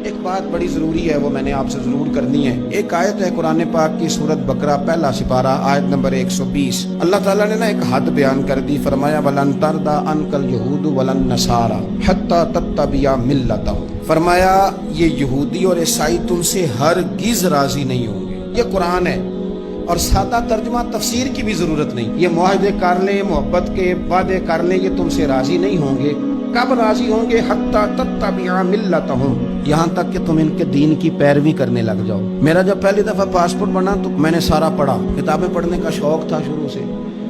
ایک بات بڑی ضروری ہے، وہ میں نے آپ سے ضرور کرنی ہے۔ ایک آیت ہے قرآن پاک کی سورت بقرہ پہلا سپارہ آیت نمبر 120۔ اللہ تعالیٰ نے ایک حد بیان کر دی، فرمایا وَلَن تَرْضَىٰ عَنْكَ الْيَهُودُ وَلَا النَّصَارَىٰ حَتَّىٰ تَتَّبِعَ مِلَّتَهُمْ۔ فرمایا یہ یہودی اور عیسائی تم سے ہرگز راضی نہیں ہوں گے۔ یہ قرآن ہے اور سادہ ترجمہ تفسیر کی بھی ضرورت نہیں۔ یہ معاہدے کر لیں، محبت کے وعدے کر لیں، یہ تم سے راضی نہیں ہوں گے۔ کب راضی ہوں گے؟ حتی تتبع ملتہم، یہاں تک کہ تم ان کے دین کی پیروی کرنے لگ جاؤ۔ میرا جب پہلی دفعہ پاسپورٹ بنا تو میں نے سارا پڑھا، کتابیں پڑھنے کا شوق تھا شروع سے۔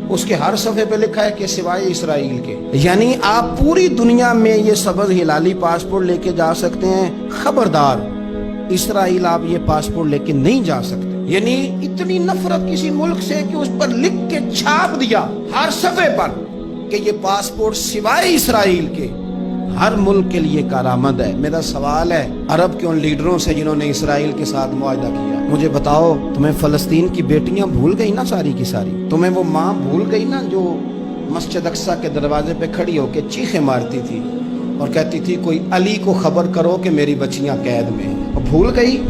اس کے ہر صفحے پہ لکھا ہے کہ سوائے اسرائیل کے، یعنی آپ پوری دنیا میں یہ سبز ہلالی پاسپورٹ لے کے جا سکتے ہیں، خبردار اسرائیل آپ یہ پاسپورٹ لے کے نہیں جا سکتے۔ یعنی اتنی نفرت کسی ملک سے کہ اس پر لکھ کے چھاپ دیا ہر صفحے پر کہ یہ پاسپورٹ سوائے اسرائیل کے ہر ملک کے لیے کارآمد ہے۔ میرا سوال ہے عرب کے ان لیڈروں سے جنہوں نے اسرائیل کے ساتھ معاہدہ کیا، مجھے بتاؤ تمہیں فلسطین کی بیٹیاں بھول گئی نا ساری کی ساری؟ تمہیں وہ ماں بھول گئی نا جو مسجد اقصیٰ کے دروازے پہ کھڑی ہو کے چیخیں مارتی تھی اور کہتی تھی کوئی علی کو خبر کرو کہ میری بچیاں قید میں ہیں؟ اور بھول گئی؟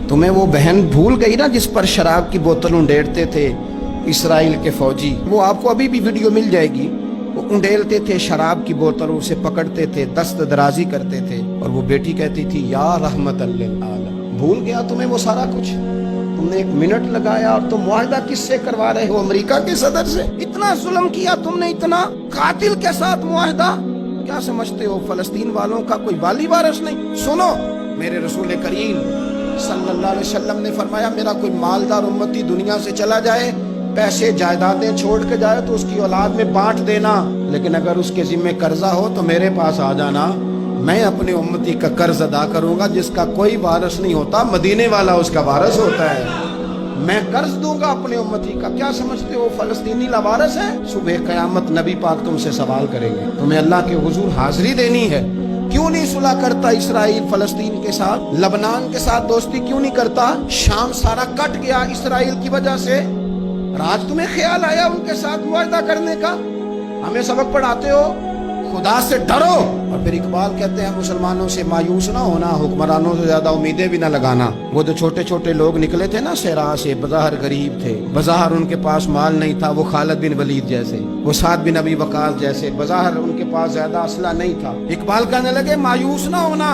تمہیں وہ بہن بھول گئی نا جس پر شراب کی بوتل انڈیڑتے تھے اسرائیل کے فوجی؟ وہ آپ کو ابھی بھی ویڈیو مل جائے گی۔ وہ انڈیلتے تھے شراب کی بوتل، اسے پکڑتے تھے، دست درازی کرتے تھے، اور وہ بیٹی کہتی تھی یا رحمت للعالم۔ بھول گیا تمہیں وہ سارا کچھ؟ تم نے ایک منٹ لگایا اور تم معاہدہ کس سے کروا رہے ہو؟ امریکہ کے صدر سے؟ اتنا ظلم کیا تم نے، اتنا قاتل کے ساتھ معاہدہ؟ کیا سمجھتے ہو فلسطین والوں کا کوئی والی وارث نہیں؟ سنو، میرے رسول کریم صلی اللہ علیہ وسلم نے فرمایا میرا کوئی مالدار امتی دنیا سے چلا جائے، پیسے جائیدادیں چھوڑ کے جائے تو اس کی اولاد میں بانٹ دینا، لیکن اگر اس کے ذمہ قرضہ ہو تو میرے پاس آ جانا، میں اپنے امتی کا قرض ادا کروں گا۔ جس کا کوئی وارث نہیں ہوتا مدینے والا اس کا وارث ہوتا ہے، میں قرض دوں گا اپنے امتی کا۔ کیا سمجھتے ہو فلسطینی لاوارث ہیں؟ صبح قیامت نبی پاک تم سے سوال کریں گے، تمہیں اللہ کے حضور حاضری دینی ہے۔ کیوں نہیں صلح کرتا اسرائیل فلسطین کے ساتھ؟ لبنان کے ساتھ دوستی کیوں نہیں کرتا؟ شام سارا کٹ گیا اسرائیل کی وجہ سے، آج تمہیں خیال آیا ان کے ساتھ معاہدہ کرنے کا؟ ہمیں سبق پڑھاتے ہو، خدا سے ڈرو۔ اور پھر اقبال کہتے ہیں مسلمانوں سے مایوس نہ ہونا، حکمرانوں سے زیادہ امیدیں بھی نہ لگانا۔ وہ جو چھوٹے چھوٹے لوگ نکلے تھے نا صحرا سے، بظاہر غریب تھے، بظاہر ان کے پاس مال نہیں تھا، وہ خالد بن ولید جیسے، وہ سعد بن ابی وقاص جیسے، بظاہر ان کے پاس زیادہ اسلحہ نہیں تھا۔ اقبال کہنے لگے مایوس نہ ہونا،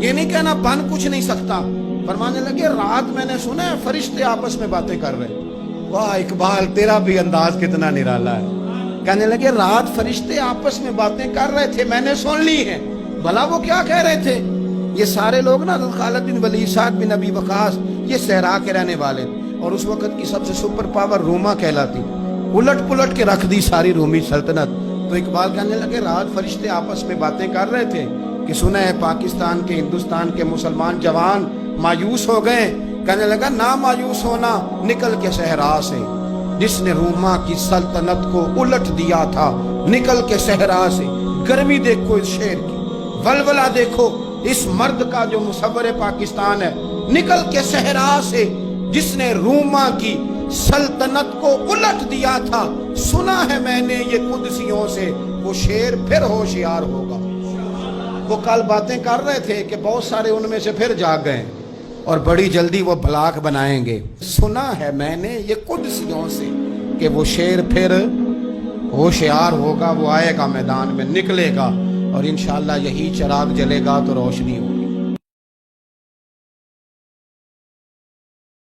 یہ نہیں کہنا بن کچھ نہیں سکتا، فرمانے لگے رات میں نے سنا ہے فرشتے آپس میں باتیں کر رہے۔ واہ اقبال، تیرا بھی انداز کتنا نرالا ہے۔ کہنے لگے رات فرشتے آپس میں باتیں کر رہے تھے، میں نے سن لی ہیں۔ بھلا وہ کیا کہہ رہے تھے؟ یہ سارے لوگ نا خالد بن ولید، سعد بن ابی وقاص، یہ صحرا کے رہنے والے، اور اس وقت کی سب سے سپر پاور روما کہلاتی، الٹ پلٹ کے رکھ دی ساری رومی سلطنت۔ تو اقبال کہنے لگے رات فرشتے آپس میں باتیں کر رہے تھے کہ سنا ہے پاکستان کے، ہندوستان کے مسلمان جوان مایوس ہو گئے۔ کہنے لگا نہ مایوس ہونا، نکل کے صحرا سے، جس نے روما کی سلطنت کو الٹ دیا تھا، نکل کے صحرا سے۔ گرمی دیکھو اس شیر کی، ولولہ دیکھو اس مرد کا جو مصور پاکستان ہے، نکل کے صحرا سے جس نے روما کی سلطنت کو الٹ دیا تھا۔ سنا ہے میں نے یہ قدسیوں سے، وہ شیر پھر ہوشیار ہوگا۔ وہ کل باتیں کر رہے تھے کہ بہت سارے ان میں سے پھر جاگ گئے اور بڑی جلدی وہ بلاک بنائیں گے۔ سنا ہے میں نے یہ قدسیوں سے کہ وہ شیر پھر ہوشیار ہوگا، وہ آئے گا میدان میں، نکلے گا، اور انشاءاللہ یہی چراغ جلے گا تو روشنی ہوگی۔